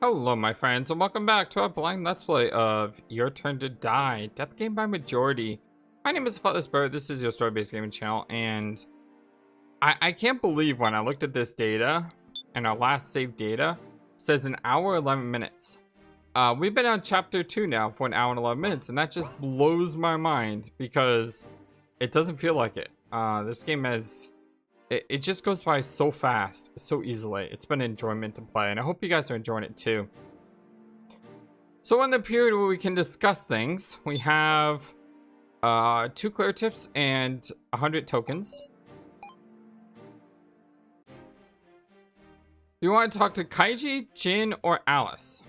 Hello my friends and welcome back to a blind let's play of Your Turn to Die, Death Game by Majority. My name is FlightlessBird, this is your story-based gaming channel, and I can't believe when I looked at this data, and our last saved data, says an hour 11 minutes. We've been on chapter 2 now for an hour and 11 minutes, and that just blows my mind because it doesn't feel like it. This game has... It just goes by so fast, so easily. It's been an enjoyment to play, and I hope you guys are enjoying it too. So in the period where we can discuss things, we have 2 clear tips and 100 tokens. Do you want to talk to Kaiji, Jin, or Alice?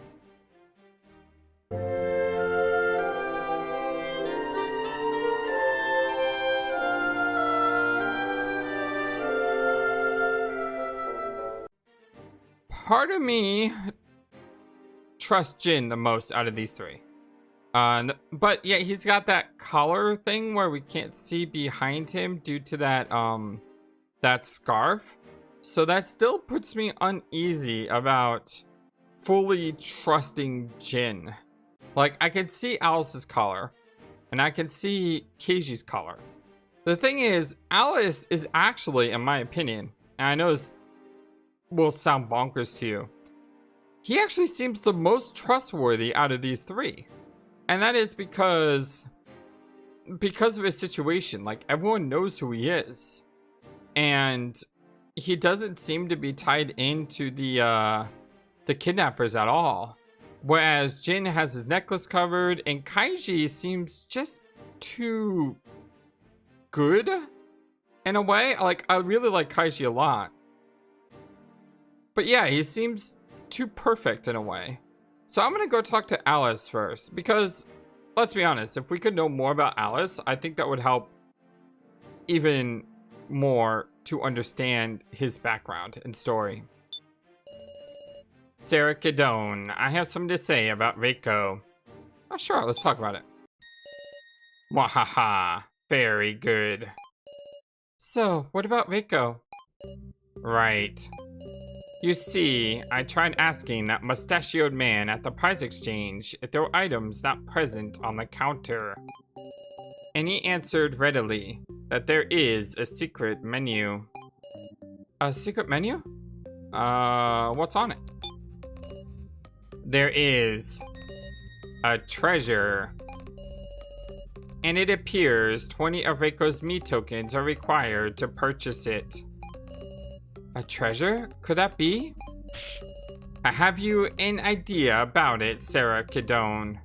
Part of me trusts Jin the most out of these three. But yeah, he's got that collar thing where we can't see behind him due to that scarf. So that still puts me uneasy about fully trusting Jin. Like, I can see Alice's collar, and I can see Keiji's collar. The thing is, Alice is actually, in my opinion, and I know this will sound bonkers to you, he actually seems the most trustworthy out of these three. And that is because of his situation. Like, everyone knows who he is. And he doesn't seem to be tied into the kidnappers at all. Whereas Jin has his necklace covered, and Kaiji seems just too good in a way. Like, I really like Kaiji a lot. But yeah, he seems too perfect in a way. So I'm going to go talk to Alice first. Because, let's be honest, if we could know more about Alice, I think that would help even more to understand his background and story. Sarah Cadone, I have something to say about Reiko. Oh, sure, let's talk about it. Wahaha, very good. So, what about Reiko? Right. You see, I tried asking that mustachioed man at the prize exchange if there were items not present on the counter. And he answered readily that there is a secret menu. A secret menu? What's on it? There is a treasure. And it appears 20 of Reiko's Me tokens are required to purchase it. A treasure? Could that be? Have you an idea about it, Sarah Cadone?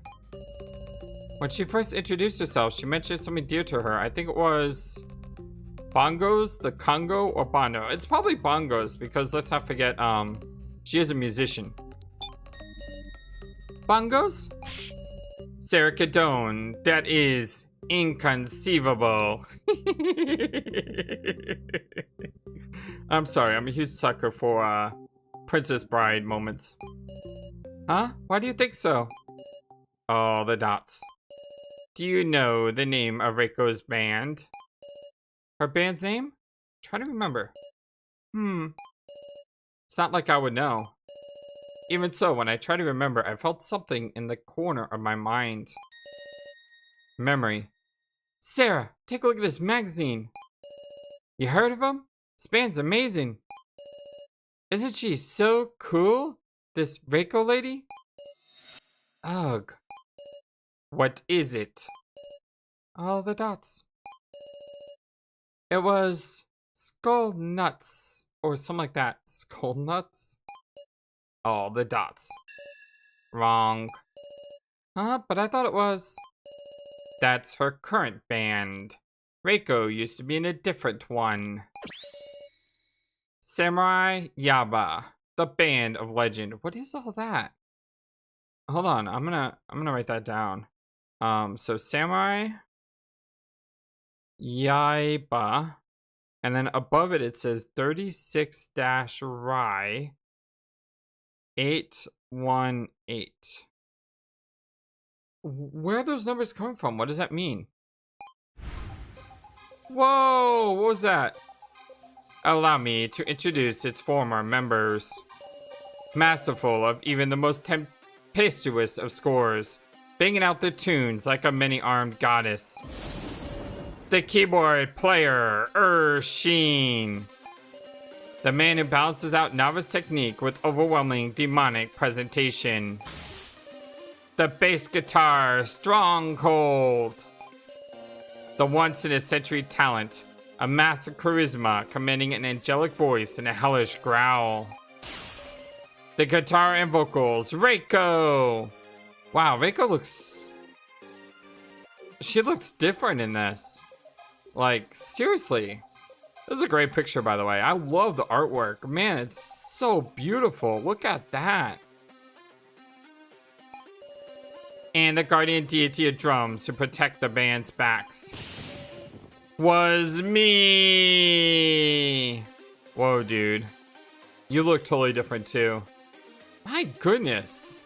When she first introduced herself, she mentioned something dear to her. I think it was bongos, the Congo, or bondo. It's probably bongos because let's not forget, she is a musician. Bongos? Sarah Cadone, that is inconceivable. I'm sorry, I'm a huge sucker for Princess Bride moments. Huh? Why do you think so? Oh, the dots. Do you know the name of Reiko's band? Her band's name? Try to remember. It's not like I would know. Even so, when I try to remember, I felt something in the corner of my mind. Memory. Sarah, take a look at this magazine. You heard of him? This band's amazing. Isn't she so cool? This Reiko lady? Ugh. What is it? Oh, the dots. It was Skull Nuts or something like that. Skull Nuts? Oh, the dots. Wrong. Huh? But I thought it was... That's her current band. Reiko used to be in a different one. Samurai Yaba, the band of legend. What is all that? Hold on, I'm gonna write that down. So Samurai Yaba, and then above it says 36-Rai 818. Where are those numbers coming from? What does that mean? Whoa, what was that? Allow me to introduce its former members. masterful of even the most tempestuous of scores, banging out the tunes like a many-armed goddess. The keyboard player, Shine. The man who balances out novice technique with overwhelming demonic presentation. The bass guitar, Strong Cold. The once-in-a-century talent, a massive charisma commanding an angelic voice and a hellish growl. The guitar and vocals, Reiko. Wow, Reiko looks... She looks different in this. Like, seriously. This is a great picture, by the way. I love the artwork. Man, it's so beautiful. Look at that. And the guardian deity of drums to protect the band's backs. Was me. Whoa, dude. You look totally different, too. My goodness.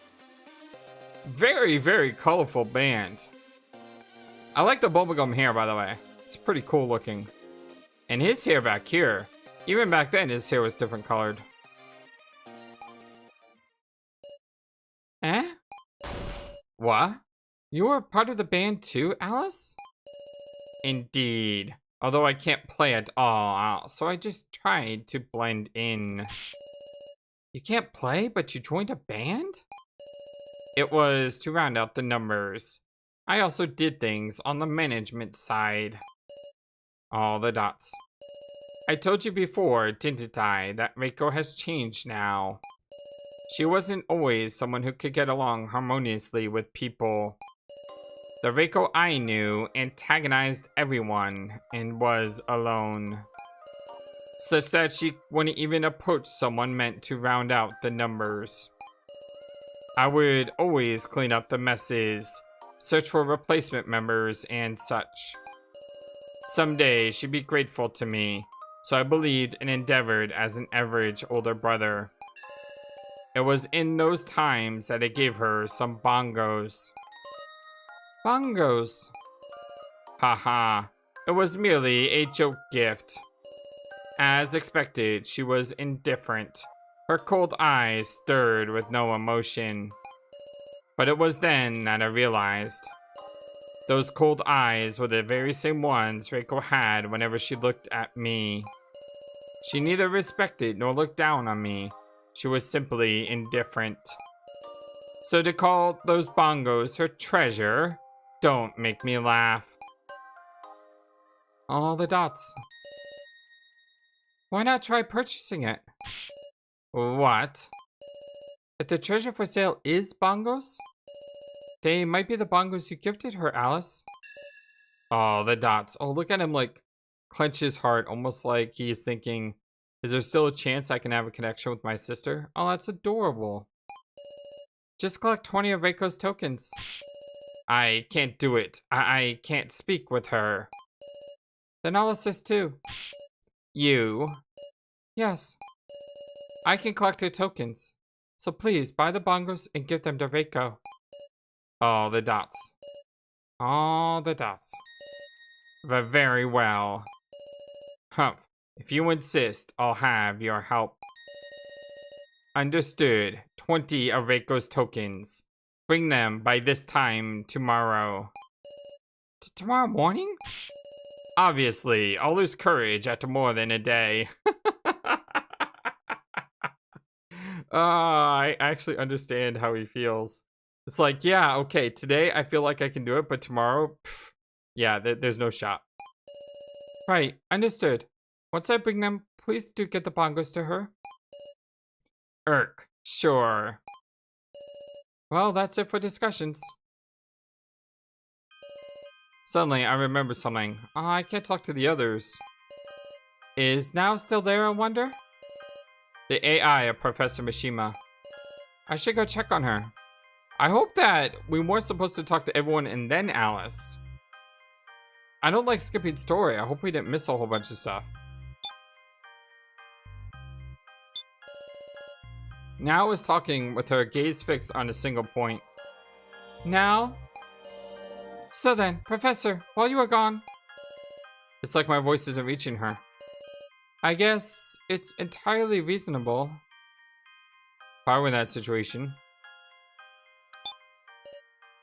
Very, very colorful band. I like the bubblegum hair, by the way. It's pretty cool looking. And his hair back here. Even back then, his hair was different colored. Eh? What? You were part of the band too, Alice? Indeed. Although I can't play at all, so I just tried to blend in. You can't play, but you joined a band? It was to round out the numbers. I also did things on the management side. All the dots. I told you before, didn't I, that Reiko has changed now. She wasn't always someone who could get along harmoniously with people. The Reiko I knew antagonized everyone and was alone. Such that she wouldn't even approach someone meant to round out the numbers. I would always clean up the messes, search for replacement members and such. Someday she'd be grateful to me, so I believed and endeavored as an average older brother. It was in those times that I gave her some bongos. Bongos? Haha, it was merely a joke gift. As expected, she was indifferent. Her cold eyes stirred with no emotion. But it was then that I realized. Those cold eyes were the very same ones Reiko had whenever she looked at me. She neither respected nor looked down on me. She was simply indifferent. So to call those bongos her treasure, don't make me laugh. All the dots. Why not try purchasing it? What? If the treasure for sale is bongos? They might be the bongos you gifted her, Alice. Oh, the dots. Oh, look at him, like, clench his heart, almost like he's thinking, is there still a chance I can have a connection with my sister? Oh, that's adorable. Just collect 20 of Reiko's tokens. I can't do it. I can't speak with her. Then I'll assist too. You? Yes. I can collect her tokens. So please, buy the bongos and give them to Reiko. All the dots. All the dots. Very well. Humph. If you insist, I'll have your help. Understood. 20 of Reiko's tokens. Bring them by this time tomorrow. Tomorrow morning? Obviously, I'll lose courage after more than a day. I actually understand how he feels. It's like, yeah, okay, today I feel like I can do it, but tomorrow, yeah, there's no shot. Right, understood. Once I bring them, please do get the bongos to her. Sure. Well, that's it for discussions. Suddenly, I remember something. I can't talk to the others. Is Now still there, I wonder? The AI of Professor Mishima. I should go check on her. I hope that we weren't supposed to talk to everyone and then Alice. I don't like skipping story. I hope we didn't miss a whole bunch of stuff. Now is talking with her gaze fixed on a single point. Now? So then, Professor, while you are gone... It's like my voice isn't reaching her. I guess it's entirely reasonable. I were in that situation.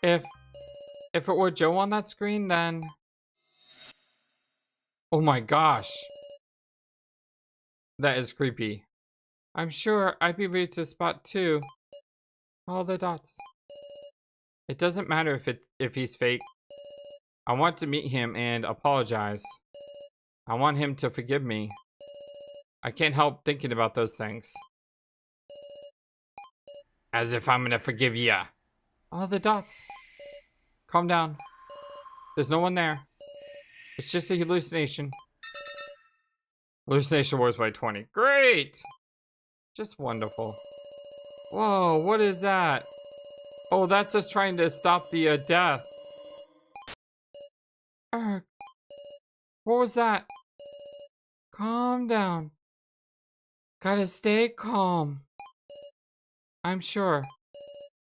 If it were Joe on that screen, then... Oh my gosh. That is creepy. I'm sure I'd be ready to spot too. All the dots. It doesn't matter if he's fake. I want to meet him and apologize. I want him to forgive me. I can't help thinking about those things. As if I'm gonna forgive ya. All the dots. Calm down. There's no one there. It's just a hallucination. Hallucination Wars by 20. Great! Just wonderful. Whoa, what is that? Oh, that's us trying to stop the death. What was that? Calm down. Gotta stay calm. I'm sure.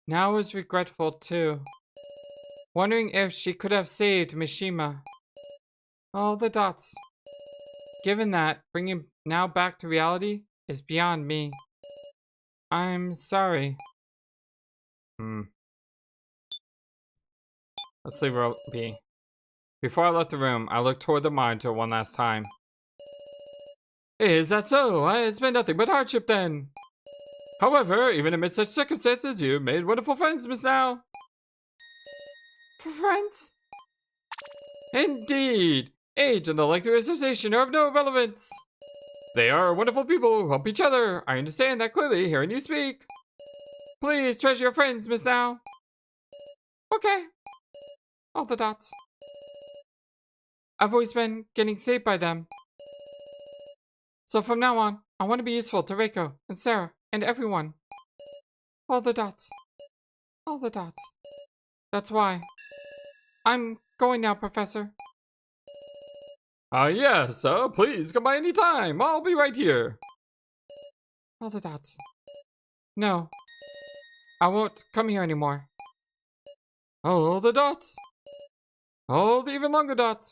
Now is regretful too. Wondering if she could have saved Mishima. All the dots. Given that, bringing now back to reality is beyond me. I'm sorry. Let's leave her be. Before I left the room, I looked toward the monitor one last time. Is that so? It's been nothing but hardship then. However, even amid such circumstances, you've made wonderful friends, Miss Now. Friends? Indeed. Age and the length of association are of no relevance. They are wonderful people who help each other. I understand that clearly hearing you speak. Please treasure your friends, Miss Now. Okay. All the dots. I've always been getting saved by them. So from now on, I want to be useful to Reiko and Sarah and everyone. All the dots. All the dots. That's why. I'm going now, Professor. Yes, please come by any time. I'll be right here. All the dots. No. I won't come here anymore. All the dots. All the even longer dots.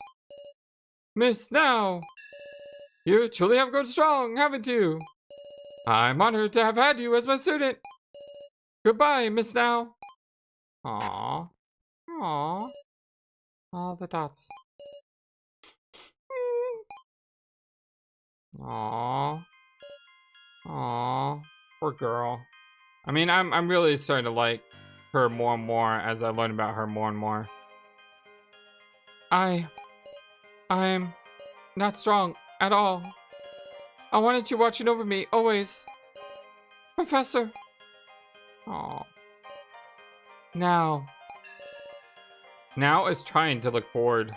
Miss Now. You truly have grown strong, haven't you? I'm honored to have had you as my student. Goodbye, Miss Now. Aww. Aww. All the dots. Aww. Aww. Poor girl. I mean, I'm really starting to like her more and more as I learn about her more and more. I'm not strong at all. I wanted you watching over me, always. Professor. Aww. Now is trying to look forward.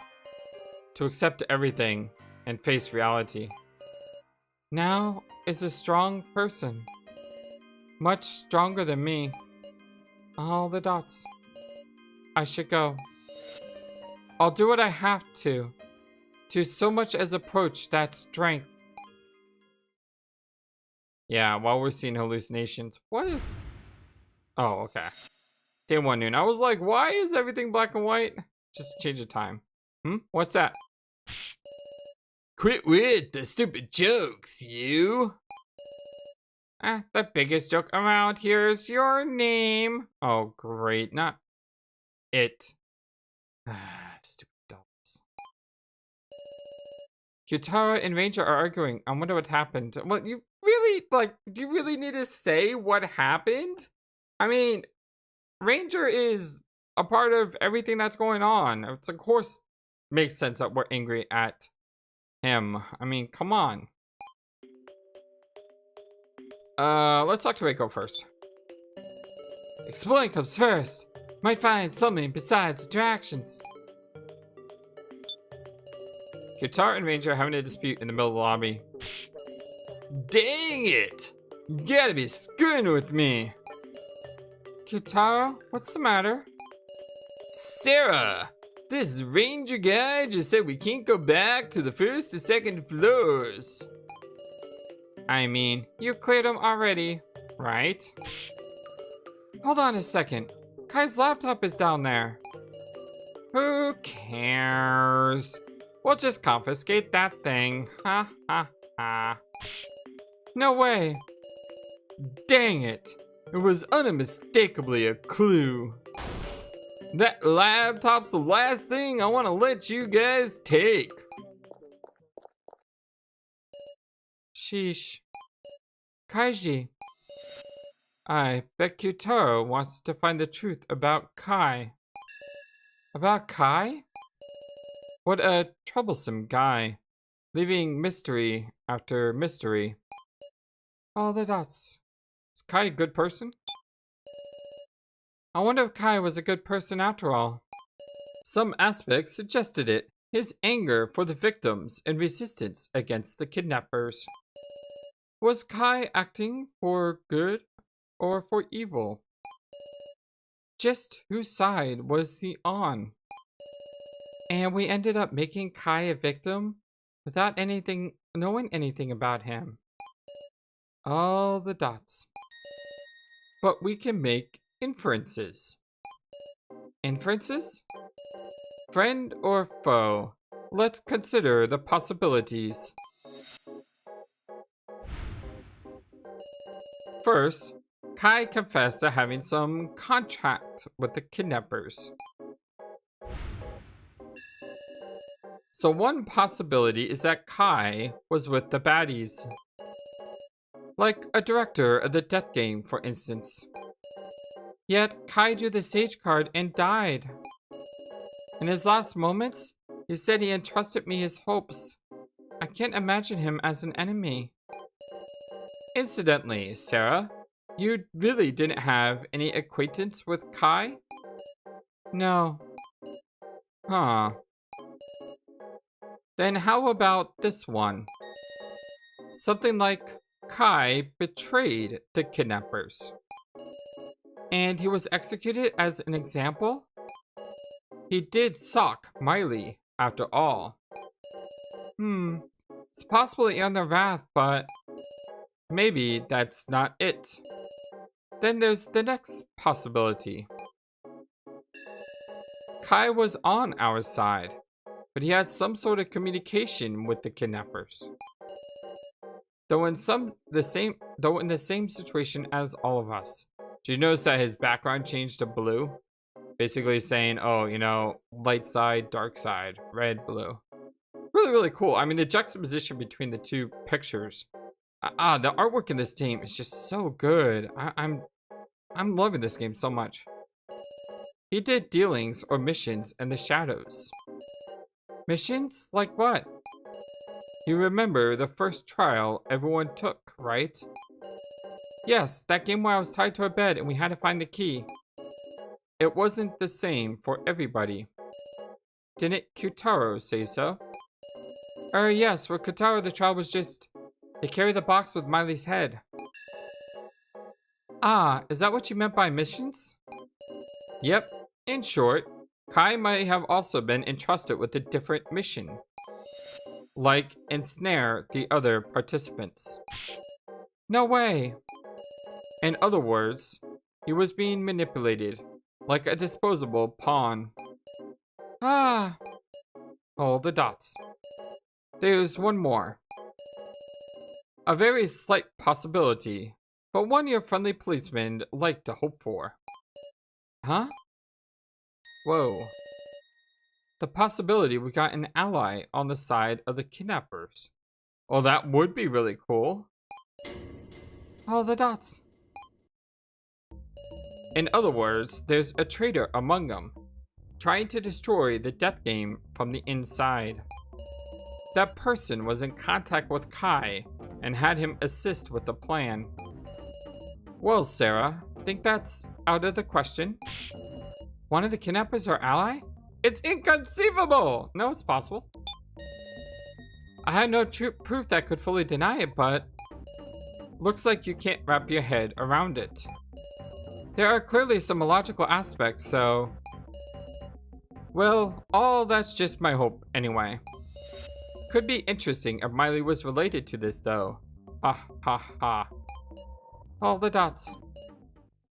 To accept everything and face reality. Now is a strong person. Much stronger than me. All the dots. I should go. I'll do what I have to so much as approach that strength. Yeah, while we're seeing hallucinations. What? Oh, okay. Day 1 noon. I was like, why is everything black and white? Just change the time. What's that? Quit with the stupid jokes, you. The biggest joke around here is your name. Oh, great. Not it. Stupid dolls. Kyutaro and Ranger are arguing. I wonder what happened. Well, you really, do you really need to say what happened? I mean, Ranger is a part of everything that's going on. It's, of course, makes sense that we're angry at him. I mean, come on. Let's talk to Reiko first. Exploring comes first. Might find something besides attractions. Kyutaro and Ranger are having a dispute in the middle of the lobby. Dang it! You gotta be screwing with me. Kyutaro, what's the matter? Sarah! This Ranger guy just said we can't go back to the first or second floors. I mean, you cleared them already, right? Hold on a second. Kai's laptop is down there. Who cares? We'll just confiscate that thing. Ha ha ha. No way. Dang it. It was unmistakably a clue. That laptop's the last thing I want to let you guys take. Sheesh. Kaiji. I bet Kyutaro wants to find the truth about Kai. About Kai? What a troublesome guy. Leaving mystery after mystery. All the dots. Is Kai a good person? I wonder if Kai was a good person after all. Some aspects suggested it. His anger for the victims and resistance against the kidnappers. Was Kai acting for good or for evil? Just whose side was he on? And we ended up making Kai a victim without knowing anything about him. All the dots. But we can make inferences. Inferences? Friend or foe? Let's consider the possibilities. First, Kai confessed to having some contract with the kidnappers. So one possibility is that Kai was with the baddies. Like a director of the Death Game, for instance. Yet, Kai drew the sage card and died. In his last moments, he said he entrusted me his hopes. I can't imagine him as an enemy. Incidentally, Sarah, you really didn't have any acquaintance with Kai? No. Huh. Then how about this one? Something like Kai betrayed the kidnappers. And he was executed as an example? He did sock Miley, after all. It's possible he earned their wrath, but maybe that's not it. Then there's the next possibility. Kai was on our side, but he had some sort of communication with the kidnappers. Though in the same situation as all of us. Did you notice that his background changed to blue? Basically saying, oh, you know, light side, dark side, red, blue. Really, really cool. I mean, the juxtaposition between the two pictures. The artwork in this game is just so good. I'm loving this game so much. He did dealings or missions in the shadows. Missions? Like what? You remember the first trial everyone took, right? Yes, that game where I was tied to a bed and we had to find the key. It wasn't the same for everybody. Didn't Kyutaro say so? Yes, for Kyutaro the trial was just... They carried the box with Miley's head. Ah, is that what you meant by missions? Yep, in short, Kai might have also been entrusted with a different mission. Like, ensnare the other participants. No way! In other words, he was being manipulated, like a disposable pawn. Ah! All the dots. There's one more. A very slight possibility, but one your friendly policemen like to hope for. Huh? Whoa. The possibility we got an ally on the side of the kidnappers. Well, that would be really cool. All the dots. In other words, there's a traitor among them, trying to destroy the Death Game from the inside. That person was in contact with Kai and had him assist with the plan. Well, Sarah, think that's out of the question? One of the kidnappers our ally? It's inconceivable! No, it's possible. I had no proof that could fully deny it, but looks like you can't wrap your head around it. There are clearly some illogical aspects, so... Well, all that's just my hope, anyway. Could be interesting if Miley was related to this, though. Ha ha ha. All the dots.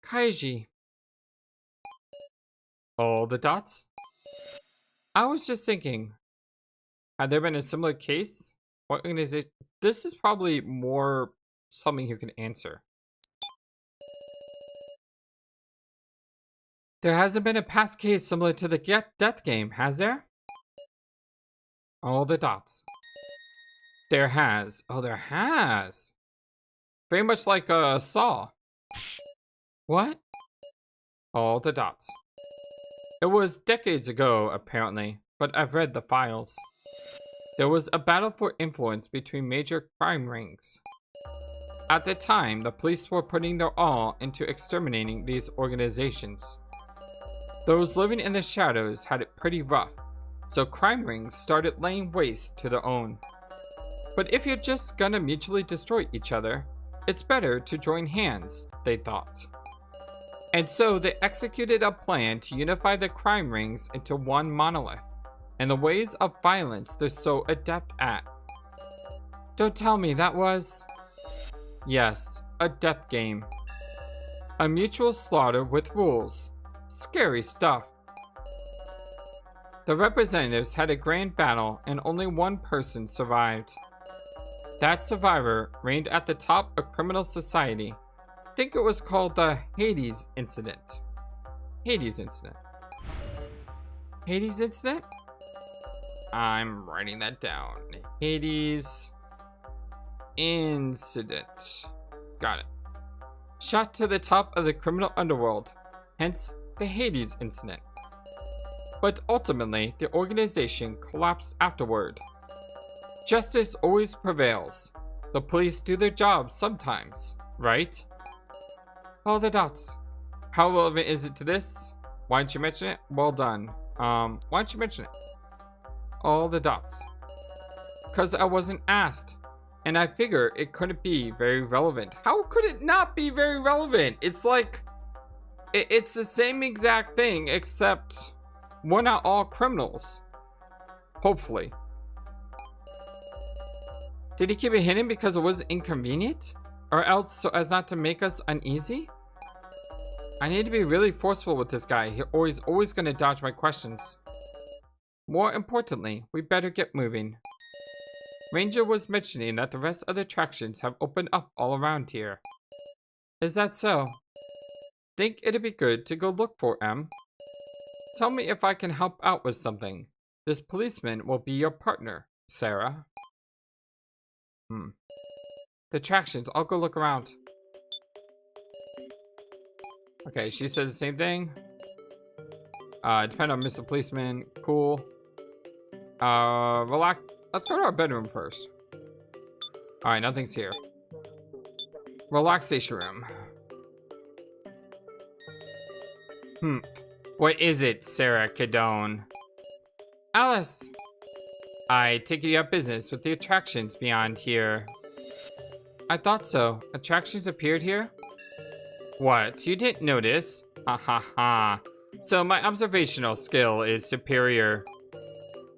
Kaiji. All the dots? I was just thinking, had there been a similar case? What organization? This is probably more something you can answer. There hasn't been a past case similar to the Death Game, has there? All the dots. There has. Oh, there has. Very much like a Saw. What? All the dots. It was decades ago, apparently, but I've read the files. There was a battle for influence between major crime rings. At the time, the police were putting their all into exterminating these organizations. Those living in the shadows had it pretty rough, so crime rings started laying waste to their own. But if you're just gonna mutually destroy each other, it's better to join hands, they thought. And so they executed a plan to unify the crime rings into one monolith, and the ways of violence they're so adept at. Don't tell me that was... Yes, a death game. A mutual slaughter with rules. Scary stuff. The representatives had a grand battle and only one person survived. That survivor reigned at the top of criminal society. I think it was called the Hades Incident. Hades Incident. Hades Incident? I'm writing that down. Hades Incident. Got it. Shot to the top of the criminal underworld. Hence, the Hades Incident. But ultimately, the organization collapsed afterward. Justice always prevails. The police do their job sometimes, right? All the dots. How relevant is it to this? Why didn't you mention it? Well done. Why didn't you mention it? All the dots. Because I wasn't asked. And I figure it couldn't be very relevant. How could it not be very relevant? It's like... It's the same exact thing, except... we're not all criminals. Hopefully. Did he keep it hidden because it was inconvenient? Or else so as not to make us uneasy? I need to be really forceful with this guy. He's always gonna dodge my questions. More importantly, we better get moving. Ranger was mentioning that the rest of the attractions have opened up all around here. Is that so? Think it'd be good to go look for them? Tell me if I can help out with something. This policeman will be your partner, Sarah. The attractions, I'll go look around. Okay, she says the same thing. Depend on Mr. Policeman. Cool. Relax. Let's go to our bedroom first. Alright, nothing's here. Relaxation room. What is it, Sarah Cadone? Alice! I take it you have business with the attractions beyond here. I thought so. Attractions appeared here? What? You didn't notice? Ha ha ha. So my observational skill is superior.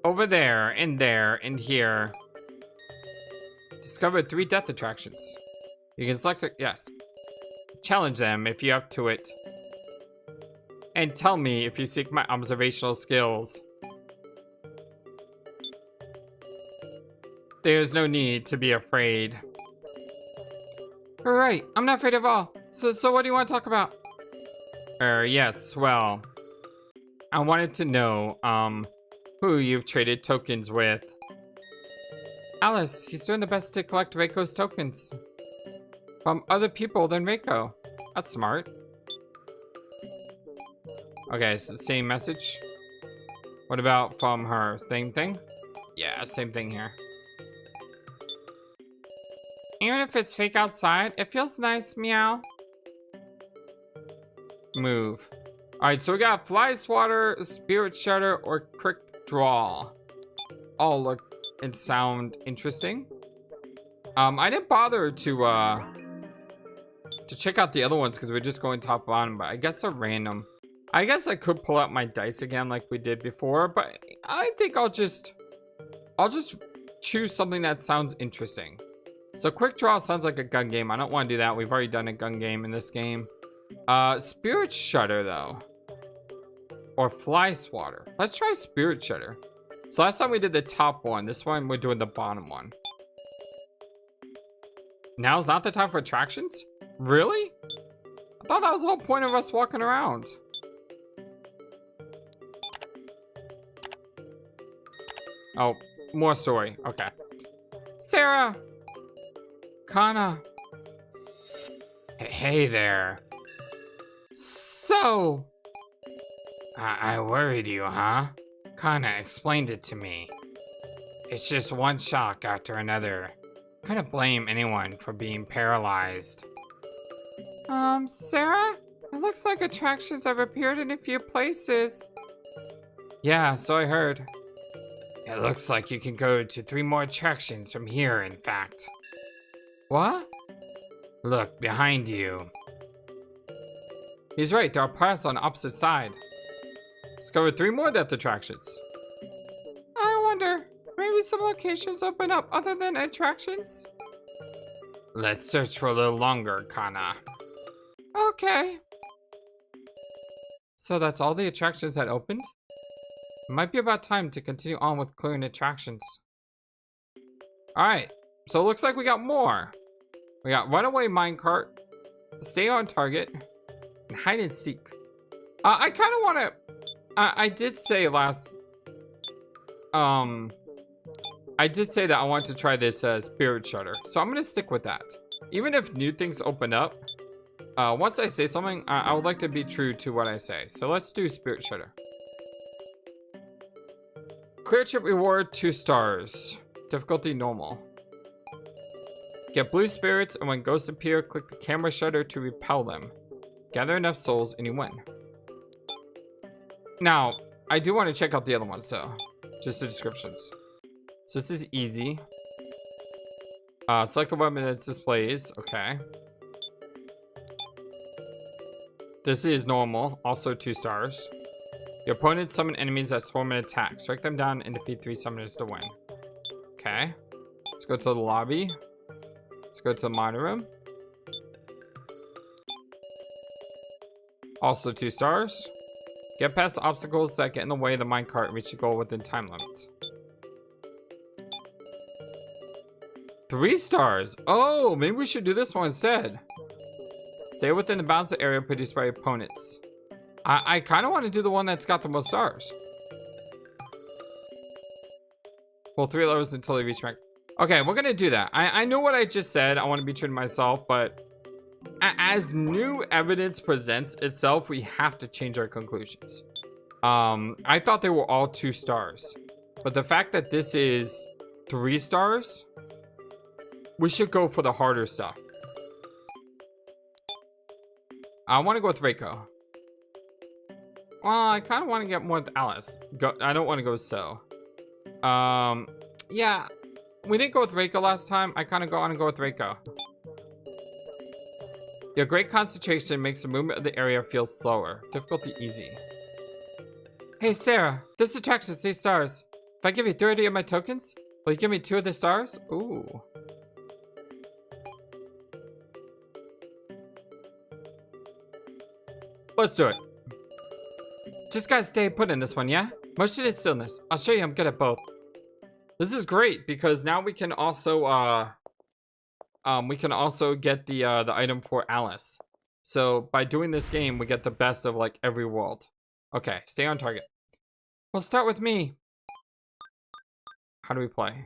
Over there, and here. Discovered 3 death attractions. You can select it, yes. Challenge them if you're up to it. And tell me if you seek my observational skills. There's no need to be afraid. Alright, I'm not afraid of all. So what do you want to talk about? Yes, well. I wanted to know, who you've traded tokens with. Alice, he's doing the best to collect Reiko's tokens. From other people than Reiko. That's smart. Okay, so same message. What about from her? Same thing? Yeah, same thing here. Even if it's fake outside, it feels nice, meow. Move. Alright, so we got Fly Swatter, Spirit Shudder, or Quick Draw. All look and sound interesting. I didn't bother to check out the other ones because we're just going top bottom, but I guess they're random. I guess I could pull out my dice again like we did before, but I think I'll just choose something that sounds interesting. So Quick Draw sounds like a gun game. I don't want to do that. We've already done a gun game in this game. Spirit Shudder though. Or Fly Swatter. Let's try Spirit Shudder. So last time we did the top one. This one we're doing the bottom one. Now's not the time for attractions? Really? I thought that was the whole point of us walking around. Oh, more story. Okay. Sarah! Kana. Hey there. So... I worried you, huh? Kana explained it to me. It's just one shock after another. Couldn't blame anyone for being paralyzed. Sarah? It looks like attractions have appeared in a few places. Yeah, so I heard. It looks like you can go to 3 more attractions from here, in fact. What? Look, behind you. He's right, there are paths on the opposite side. Discover 3 more death attractions. I wonder, maybe some locations open up other than attractions? Let's search for a little longer, Kana. Okay. So that's all the attractions that opened? It might be about time to continue on with clearing attractions. Alright, so it looks like we got more. We got Runaway Minecart, Stay on Target, and Hide and Seek. I kind of want to... I did say last... I did say that I wanted to try this Spirit Shutter, so I'm going to stick with that. Even if new things open up, once I say something, I would like to be true to what I say. So let's do Spirit Shutter. Clear trip reward 2 stars. Difficulty normal. Get blue spirits, and when ghosts appear, click the camera shutter to repel them. Gather enough souls and you win. Now, I do want to check out the other ones though. Just the descriptions. So this is easy. Select the weapon that displays. Okay. This is normal. Also 2 stars. Your opponent summon enemies that swarm and attack. Strike them down and defeat 3 summoners to win. Okay. Let's go to the lobby. Let's go to the monitor room. Also 2 stars. Get past obstacles that get in the way of the minecart and reach the goal within time limit. 3 stars. Oh, maybe we should do this one instead. Stay within the bounds of area produced by opponents. I kind of want to do the one that's got the most stars. Pull 3 levels until you reach max. Okay, we're going to do that. I know what I just said. I want to be true to myself, but as new evidence presents itself, we have to change our conclusions. I thought they were all 2 stars. But the fact that this is 3 stars, we should go for the harder stuff. I want to go with Reiko. Well, I kind of want to get more with Alice. I don't want to go so. Yeah. We didn't go with Reiko last time. I kind of want to go with Reiko. Your great concentration makes the movement of the area feel slower. Difficulty easy. Hey, Sarah. This attraction 3 stars. If I give you 30 of my tokens, will you give me 2 of the stars? Ooh. Let's do it. Just gotta stay put in this one, yeah? Motion and stillness. I'll show you I'm good at both. This is great because now we can also get the item for Alice. So by doing this game, we get the best of like every world. Okay, stay on target. We'll start with me. How do we play?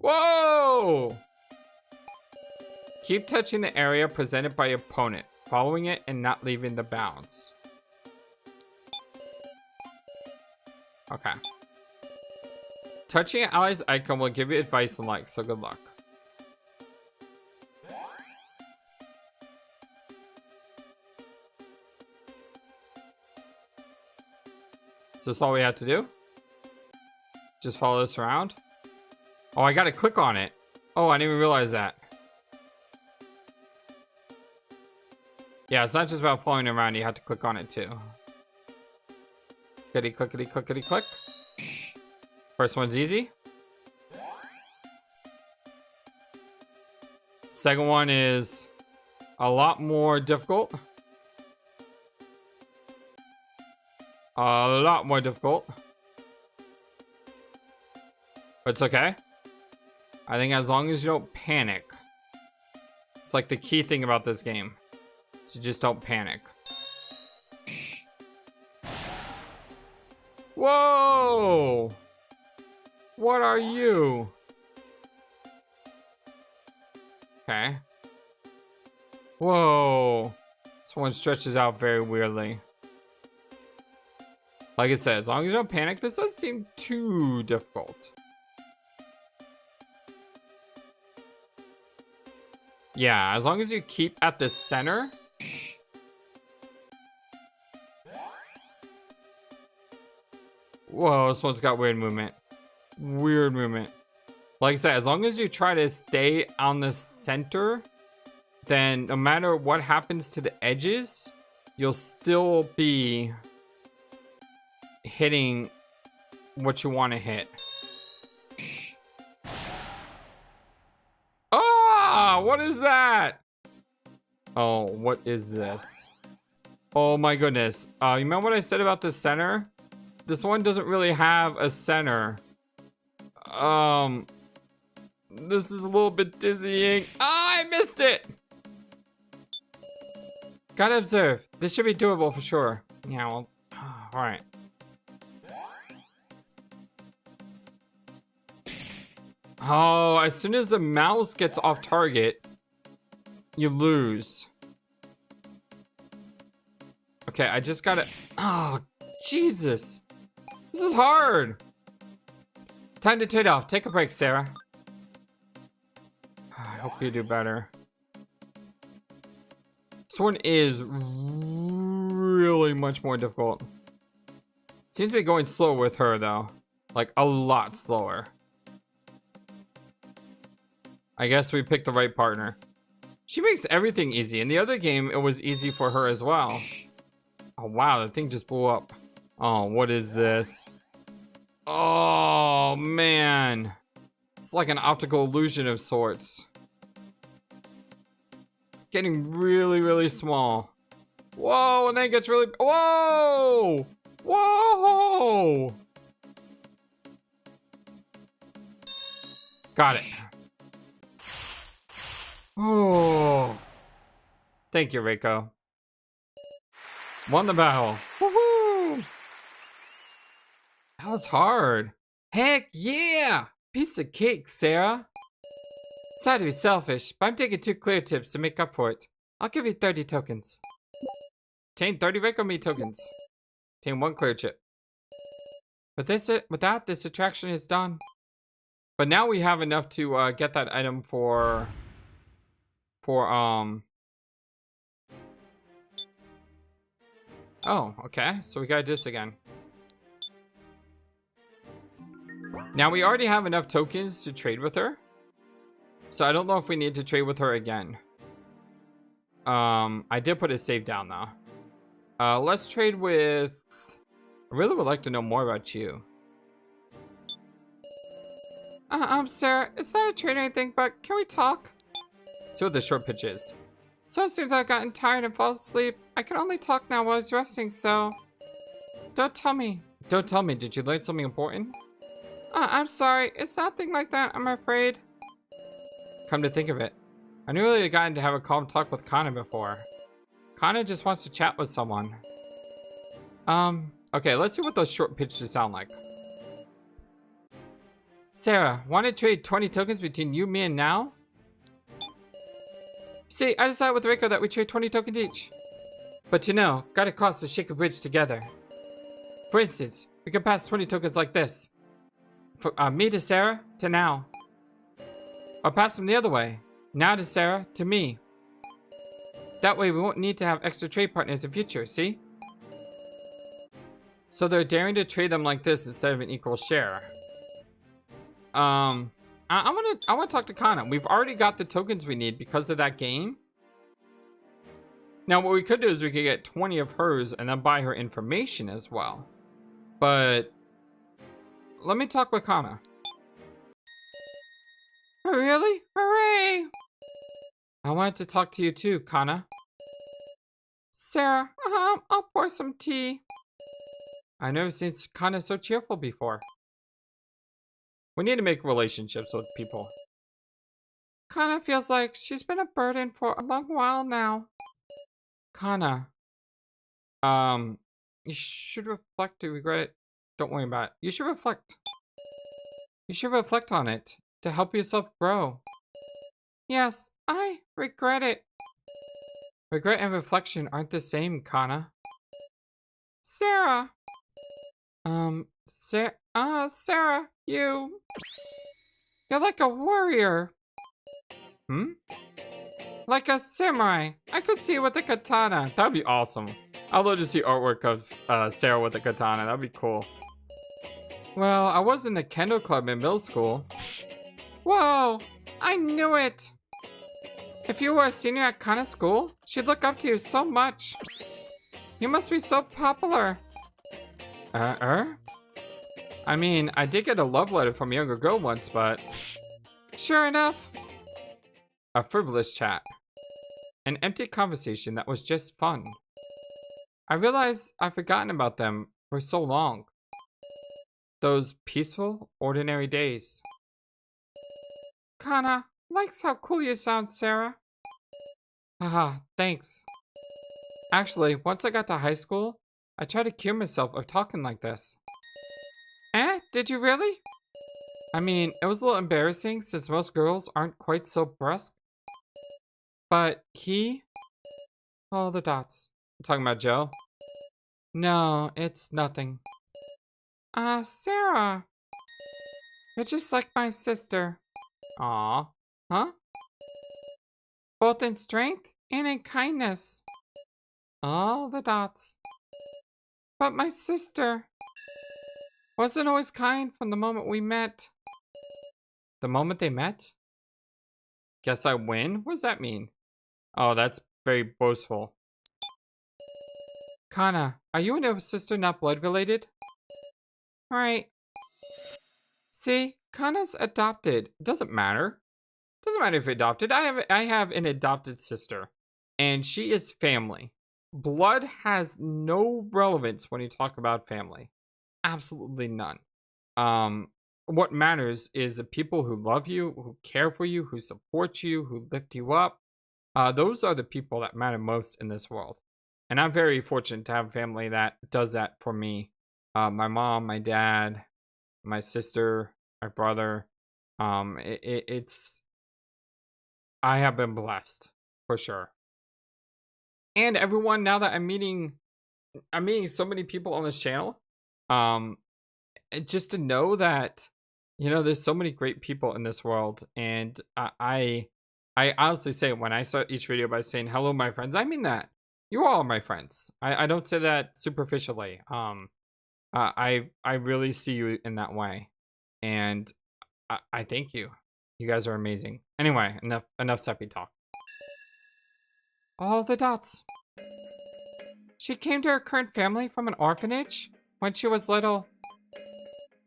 Whoa! Keep touching the area presented by your opponent, following it and not leaving the bounds. Okay. Touching an ally's icon will give you advice and likes, so good luck. Is this all we have to do? Just follow this around? Oh, I gotta click on it. Oh, I didn't even realize that. Yeah, it's not just about following around, you have to click on it too. Clickety clickety clickety click. First one's easy. Second one is a lot more difficult. A lot more difficult. But it's okay. I think as long as you don't panic. It's like the key thing about this game. So just don't panic. Whoa! What are you? Okay. Whoa. This one stretches out very weirdly. Like I said, as long as you don't panic, this doesn't seem too difficult. Yeah, as long as you keep at the center. Whoa, this one's got weird movement. Weird movement. Like I said, as long as you try to stay on the center, then no matter what happens to the edges, you'll still be hitting what you want to hit. Ah, what is that? Oh, what is this? Oh my goodness. You remember what I said about the center? This one doesn't really have a center. This is a little bit dizzying. Ah, I missed it! Gotta observe. This should be doable for sure. Yeah, well, alright. Oh, as soon as the mouse gets off target, you lose. Okay, I just gotta... Oh, Jesus. This is hard. Time to trade off. Take a break, Sarah. I hope you do better. This one is really much more difficult. Seems to be going slow with her, though. Like, a lot slower. I guess we picked the right partner. She makes everything easy. In the other game, it was easy for her as well. Oh, wow. The thing just blew up. Oh, what is this? Oh, man. It's like an optical illusion of sorts. It's getting really, really small. Whoa, and then it gets really... Whoa! Whoa! Got it. Oh. Thank you, Reiko. Won the battle. Woohoo! That was hard. Heck yeah! Piece of cake, Sarah. Sorry to be selfish, but I'm taking 2 clear tips to make up for it. I'll give you 30 tokens. Obtain 30 Reiko Me tokens. Obtain 1 clear chip. With that, this attraction is done. But now we have enough to get that item for Oh, okay. So we gotta do this again. Now we already have enough tokens to trade with her. So I don't know if we need to trade with her again. I did put a save down though. Let's trade with... I really would like to know more about you. Sarah, it's not a trade or anything, but can we talk? See what the short pitch is. So it seems I've gotten tired and fall asleep. I can only talk now while I was resting, so... Don't tell me. Don't tell me. Did you learn something important? I'm sorry. It's nothing like that, I'm afraid. Come to think of it, I never really gotten to have a calm talk with Kana before. Kana just wants to chat with someone. Okay, let's see what those short pitches sound like. Sarah, want to trade 20 tokens between you, me, and now? See, I decided with Reiko that we trade 20 tokens each. But you know, gotta cross the Shaker Bridge together. For instance, we can pass 20 tokens like this. For me to Sarah, to now. Or pass them the other way. Now to Sarah, to me. That way we won't need to have extra trade partners in future, see? So they're daring to trade them like this instead of an equal share. I wanna talk to Kana. We've already got the tokens we need because of that game. Now what we could do is we could get 20 of hers and then buy her information as well. But let me talk with Kana. Oh, really? Hooray! I wanted to talk to you too, Kana. Sarah, I'll pour some tea. I've never seen Kana so cheerful before. We need to make relationships with people. Kana feels like she's been a burden for a long while now. Kana. You should reflect to regret it. Don't worry about it. You should reflect. You should reflect on it to help yourself grow. Yes, I regret it. Regret and reflection aren't the same, Kana. Sarah! Sarah, you're like a warrior. Hmm? Like a samurai. I could see you with a katana. That'd be awesome. I'd love to see artwork of Sarah with a katana. That'd be cool. Well, I was in the kendo club in middle school. Whoa! I knew it! If you were a senior at Kana's school, she'd look up to you so much. You must be so popular. I mean, I did get a love letter from a younger girl once, but... Sure enough. A frivolous chat. An empty conversation that was just fun. I realized I've forgotten about them for so long. Those peaceful, ordinary days. Kana likes how cool you sound, Sarah. Haha, thanks. Actually, once I got to high school, I tried to cure myself of talking like this. Did you really? I mean, it was a little embarrassing since most girls aren't quite so brusque. But he... Oh, the dots. I'm talking about Joe? No, it's nothing. Sarah. You're just like my sister. Aw. Huh? Both in strength and in kindness. All the dots. But my sister wasn't always kind from the moment we met. The moment they met? Guess I win? What does that mean? Oh, that's very boastful. Kana, are you and your sister not blood related? Right. See, Kana's adopted. It doesn't matter. Doesn't matter if adopted. I have an adopted sister, and she is family. Blood has no relevance when you talk about family. Absolutely none. What matters is the people who love you, who care for you, who support you, who lift you up. Those are the people that matter most in this world. And I'm very fortunate to have a family that does that for me. My mom, my dad, my sister, my brother. It's I have been blessed for sure. And everyone, now that I'm meeting so many people on this channel. Just to know that, you know, there's so many great people in this world, and I honestly say when I start each video by saying hello, my friends, I mean that. You all are my friends. I don't say that superficially. I really see you in that way, and I thank you. You guys are amazing. Anyway, enough sappy talk. All the dots. She came to her current family from an orphanage when she was little.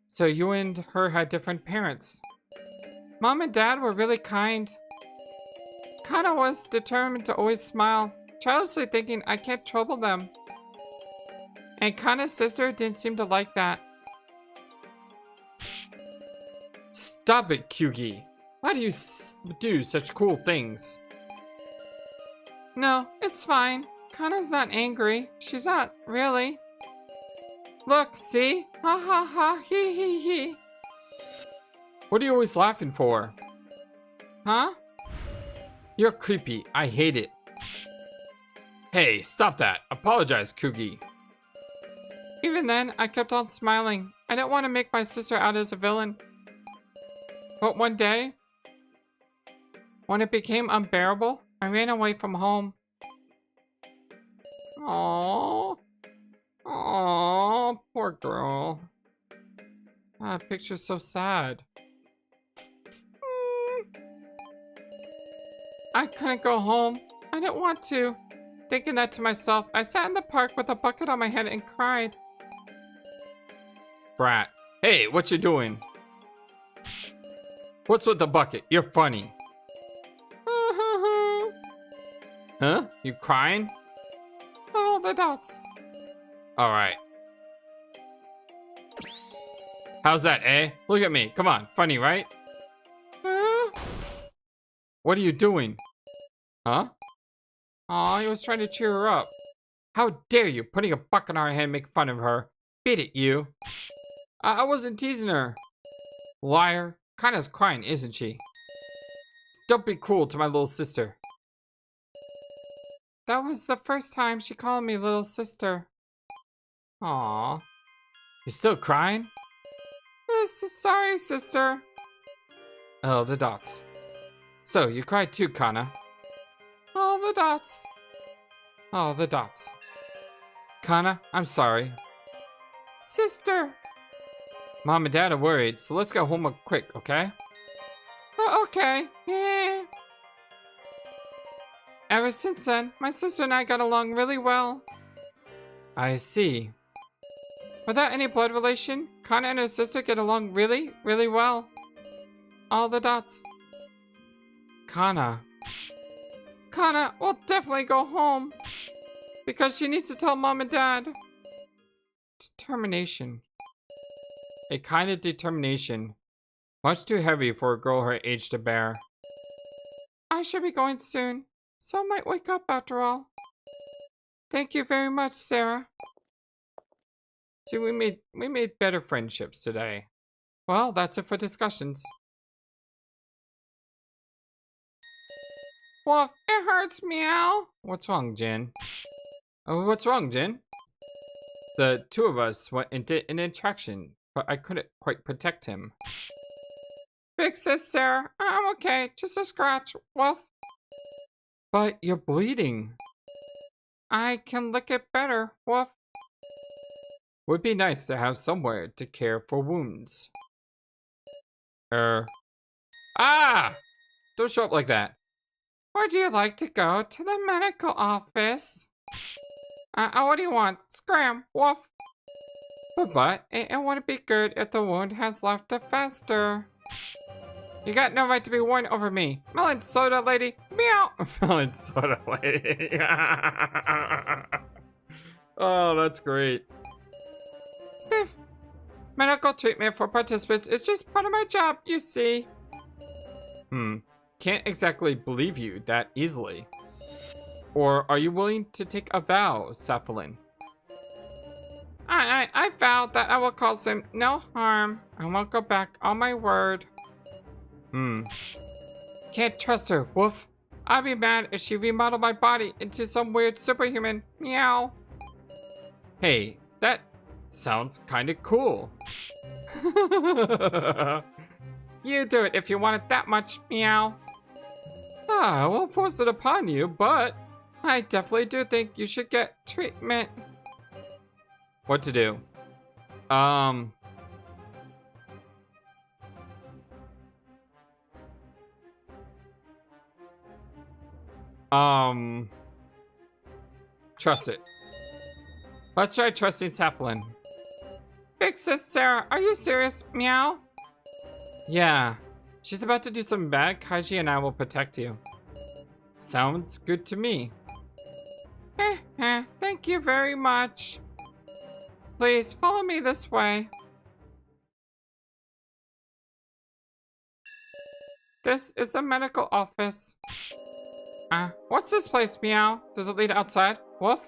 So you and her had different parents. Mom and Dad were really kind. Kana was determined to always smile, childishly thinking I can't trouble them. And Kana's sister didn't seem to like that. Stop it, Kyugi. Why do you do such cool things? No, it's fine. Kana's not angry. She's not, really. Look, see? Ha ha ha, hee hee hee. What are you always laughing for? Huh? You're creepy. I hate it. Hey, stop that. Apologize, Kugi. Even then, I kept on smiling. I didn't want to make my sister out as a villain. But one day, when it became unbearable, I ran away from home. Aww. Aww, poor girl. That picture's so sad. I couldn't go home. I didn't want to. Thinking that to myself, I sat in the park with a bucket on my head and cried. Brat. Hey, what you doing? What's with the bucket? You're funny. Huh? You crying? Oh, the dots. Alright. How's that, eh? Look at me. Come on. Funny, right? What are you doing? Huh? Aw, he was trying to cheer her up. How dare you, putting a bucket on her head and make fun of her. Beat it, you. I wasn't teasing her. Liar. Kana's crying, isn't she? Don't be cruel to my little sister. That was the first time she called me little sister. Aww. You still crying? Sorry, sister. Oh, the dots. So, you cried too, Kana. Oh, the dots. Oh, the dots. Kana, I'm sorry. Sister. Mom and Dad are worried, so let's go home quick, okay? Okay. Yeah. Ever since then, my sister and I got along really well. I see. Without any blood relation, Kana and her sister get along really, really well. All the dots. Kana will definitely go home. Because she needs to tell Mom and Dad. Determination. A kind of determination. Much too heavy for a girl her age to bear. I should be going soon. So I might wake up after all. Thank you very much, Sarah. See, we made better friendships today. Well, that's it for discussions. Wolf, it hurts, meow. What's wrong, Jin? Oh, what's wrong, Jin? The two of us went and did an attraction, but I couldn't quite protect him. Big sis, Sarah. I'm okay. Just a scratch, Wolf. But you're bleeding. I can lick it better, Wolf. Would be nice to have somewhere to care for wounds. Ah! Don't show up like that. Would you like to go to the medical office? What do you want? Scram, Wolf. But it wouldn't be good if the wound has left a fester. You got no right to be worrying over me. Melon soda lady. Meow. Melon soda lady. Oh, that's great. Steve, medical treatment for participants is just part of my job, you see. Can't exactly believe you that easily. Or are you willing to take a vow, Cephalin? I vow that I will cause him no harm. I won't go back on my word. Can't trust her, Wolf. I'll be mad if she remodeled my body into some weird superhuman. Meow. Hey, that sounds kinda cool. You do it if you want it that much, meow. I won't force it upon you, but I definitely do think you should get treatment. What to do? Trust it. Let's try trusting Cephalin. Big sis Sarah, are you serious? Meow? Yeah. She's about to do something bad. Kaiji and I will protect you. Sounds good to me. Thank you very much. Please follow me this way. This is the medical office. What's this place, Meow? Does it lead outside? Wolf?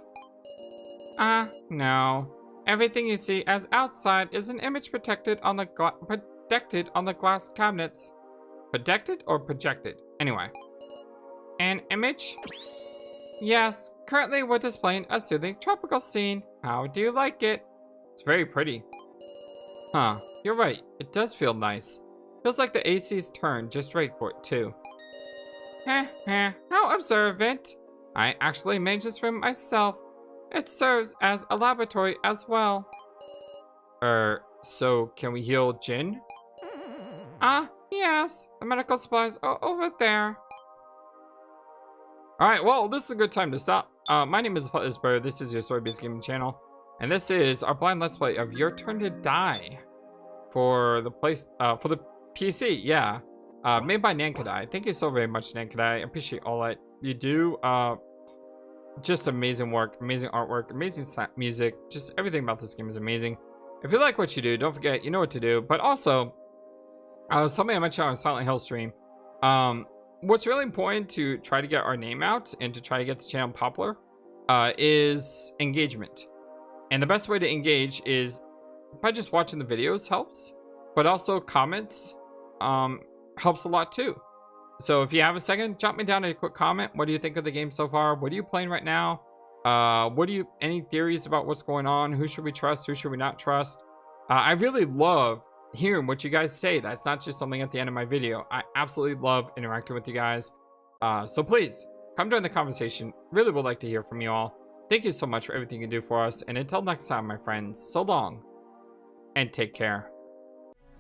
No. Everything you see as outside is an image protected on the glass cabinets. Protected or projected? Anyway. An image? Yes. Currently, we're displaying a soothing tropical scene. How do you like it? It's very pretty. Huh. You're right. It does feel nice. Feels like the AC's turn just right for it, too. How observant. I actually made this room myself. It serves as a laboratory as well. So can we heal Jin? Yes. The medical supplies are over there. Alright, well, this is a good time to stop. My name is FlightlessBird. This is your story-based gaming channel. And this is our blind let's play of Your Turn to Die. For the PC, yeah. Made by Nankidai. Thank you so very much, Nankidai. I appreciate all that you do. Just amazing work, amazing artwork, amazing music. Just everything about this game is amazing. If you like what you do, don't forget, you know what to do. But also, something I mentioned on a Silent Hill stream. What's really important to try to get our name out and to try to get the channel popular is engagement. And the best way to engage is by just watching the videos helps. but also comments helps a lot too. So if you have a second, jot me down a quick comment. What do you think of the game so far? What are you playing right now? Any theories about what's going on? Who should we trust? Who should we not trust? I really love hearing what you guys say. That's not just something at the end of my video. I absolutely love interacting with you guys. So please come join the conversation. Really would like to hear from you all. Thank you so much for everything you do for us. And until next time, my friends, so long and take care.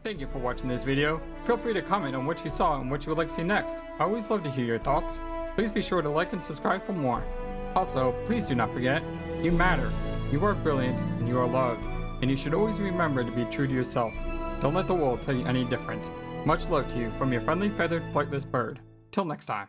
Thank you for watching this video. Feel free to comment on what you saw and what you would like to see next. I always love to hear your thoughts. Please be sure to like and subscribe for more. Also, please do not forget, you matter, you are brilliant, and you are loved. And you should always remember to be true to yourself. Don't let the world tell you any different. Much love to you from your friendly feathered flightless bird. Till next time.